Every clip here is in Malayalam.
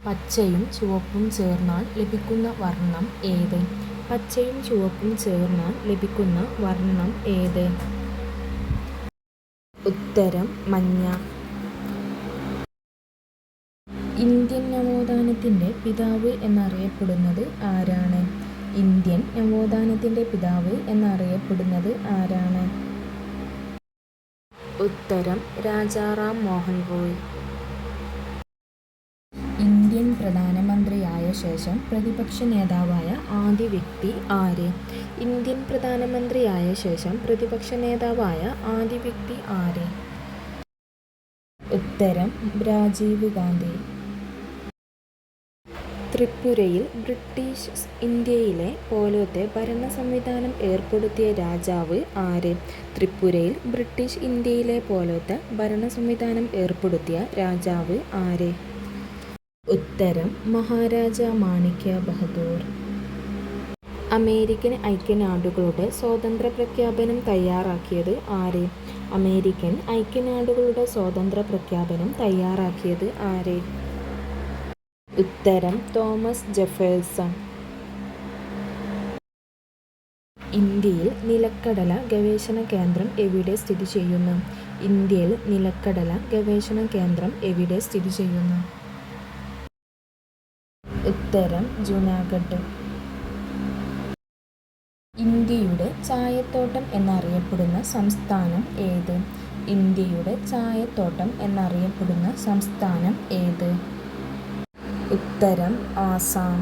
പച്ചയും ചുവപ്പും ചേർന്നാൽ ലഭിക്കുന്ന വർണ്ണം ഏത്? പച്ചയും ചുവപ്പും ചേർന്നാൽ ലഭിക്കുന്ന വർണ്ണം ഏത്? ഉത്തരം മഞ്ഞ. ഇന്ത്യൻ നവോത്ഥാനത്തിൻ്റെ പിതാവ് എന്നറിയപ്പെടുന്നത് ആരാണ്? ഇന്ത്യൻ നവോത്ഥാനത്തിൻ്റെ പിതാവ് എന്നറിയപ്പെടുന്നത് ആരാണ്? ഉത്തരം രാജാറാം മോഹൻ റോയ്. ഇന്ത്യൻ പ്രധാനമന്ത്രിയായ ശേഷം പ്രതിപക്ഷ നേതാവായ ആദ്യ വ്യക്തി ആര്? ഇന്ത്യൻ പ്രധാനമന്ത്രിയായ ശേഷം പ്രതിപക്ഷ നേതാവായ ആദ്യ വ്യക്തി ആര്? ഉത്തരം രാജീവ് ഗാന്ധി. ത്രിപുരയിൽ ബ്രിട്ടീഷ് ഇന്ത്യയിലെ പോലത്തെ ഭരണ സംവിധാനം ഏർപ്പെടുത്തിയ രാജാവ് ആര്? ത്രിപുരയിൽ ബ്രിട്ടീഷ് ഇന്ത്യയിലെ പോലത്തെ ഭരണ സംവിധാനം ഏർപ്പെടുത്തിയ രാജാവ് ആര്? ഉത്തരം മഹാരാജ മാണിക്യ ബഹദൂർ. അമേരിക്കൻ ഐക്യനാടുകളുടെ സ്വാതന്ത്ര്യ പ്രഖ്യാപനം തയ്യാറാക്കിയത് ആര്? അമേരിക്കൻ ഐക്യനാടുകളുടെ സ്വാതന്ത്ര്യ പ്രഖ്യാപനം തയ്യാറാക്കിയത് ആര്? ഉത്തരം തോമസ് ജെഫേഴ്സൺ. ഇന്ത്യയിൽ നിലക്കടല ഗവേഷണ കേന്ദ്രം എവിടെ സ്ഥിതി ചെയ്യുന്നു? ഇന്ത്യയിൽ നിലക്കടല ഗവേഷണ കേന്ദ്രം എവിടെ സ്ഥിതി ചെയ്യുന്നു? ഉത്തരം ജൂനാഗഡ്. ഇന്ത്യയുടെ ചായത്തോട്ടം എന്നറിയപ്പെടുന്ന സംസ്ഥാനം ഏത്? ഇന്ത്യയുടെ ചായത്തോട്ടം എന്നറിയപ്പെടുന്ന സംസ്ഥാനം ഏത്? ഉത്തരം ആസാം.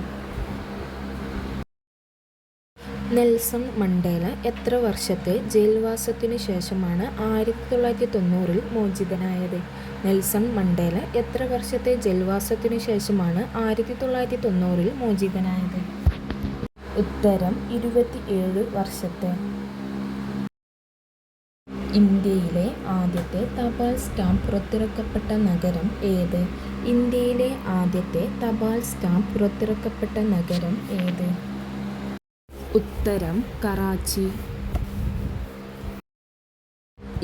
നെൽസൺ മണ്ടേല എത്ര വർഷത്തെ ജയിൽവാസത്തിനു ശേഷമാണ് 1990 മോചിതനായത്? നെൽസൺ മണ്ടേല എത്ര വർഷത്തെ ജയിൽവാസത്തിനു ശേഷമാണ് 1990 മോചിതനായത്? ഉത്തരം 27 വർഷത്തെ. ഇന്ത്യയിലെ ആദ്യത്തെ തപാൽ സ്റ്റാമ്പ് പുറത്തിറക്കപ്പെട്ട നഗരം ഏത്? ഇന്ത്യയിലെ ആദ്യത്തെ തപാൽ സ്റ്റാമ്പ് പുറത്തിറക്കപ്പെട്ട നഗരം ഏത്? ഉത്തരം കറാച്ചി.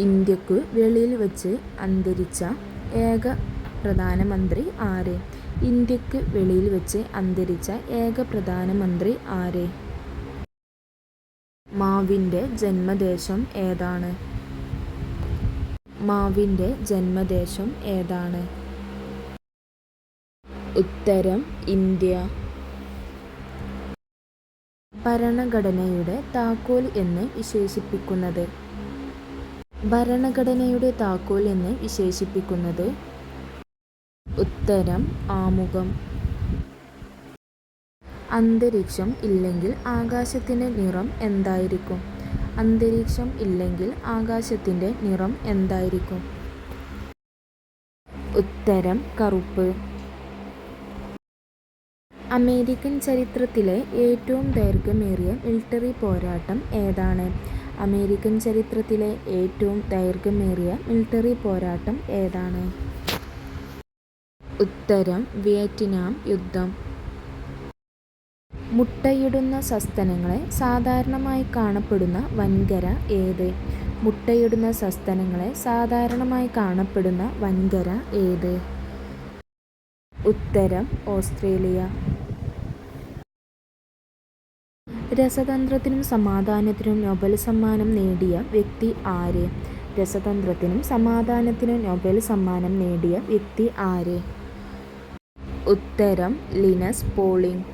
ഇന്ത്യക്കു വെളിയിൽ വച്ച് അന്തരിച്ച ഏക പ്രധാനമന്ത്രി ആര്? ഇന്ത്യക്ക് വെളിയിൽ വച്ച് അന്തരിച്ച ഏക പ്രധാനമന്ത്രി ആര്? മാവിൻ്റെ ജന്മദേശം ഏതാണ്? മാവിൻ്റെ ജന്മദേശം ഏതാണ്? ഉത്തരം ഇന്ത്യ. ഭരണഘടനയുടെ താക്കോൽ എന്ന് വിശേഷിപ്പിക്കുന്നത്? ഭരണഘടനയുടെ താക്കോൽ എന്ന് വിശേഷിപ്പിക്കുന്നത്? ഉത്തരം ആമുഖം. അന്തരീക്ഷം ഇല്ലെങ്കിൽ ആകാശത്തിൻ്റെ നിറം എന്തായിരിക്കും? അന്തരീക്ഷം ഇല്ലെങ്കിൽ ആകാശത്തിൻ്റെ നിറം എന്തായിരിക്കും? ഉത്തരം കറുപ്പ്. അമേരിക്കൻ ചരിത്രത്തിലെ ഏറ്റവും ദൈർഘ്യമേറിയ മിലിട്ടറി പോരാട്ടം ഏതാണ്? അമേരിക്കൻ ചരിത്രത്തിലെ ഏറ്റവും ദൈർഘ്യമേറിയ മിലിട്ടറി പോരാട്ടം ഏതാണ്? ഉത്തരം വിയറ്റ്നാം യുദ്ധം. മുട്ടയിടുന്ന സസ്തനങ്ങളെ സാധാരണമായി കാണപ്പെടുന്ന വൻകര ഏത്? മുട്ടയിടുന്ന സസ്തനങ്ങളെ സാധാരണമായി കാണപ്പെടുന്ന വൻകര ഏത്? ഉത്തരം ഓസ്ട്രേലിയ. രസതന്ത്രത്തിനും സമാധാനത്തിനും നൊബേൽ സമ്മാനം നേടിയ വ്യക്തി ആര്? രസതന്ത്രത്തിനും സമാധാനത്തിനും നൊബേൽ സമ്മാനം നേടിയ വ്യക്തി ആര്? ഉത്തരം ലിനസ് പോളിംഗ്.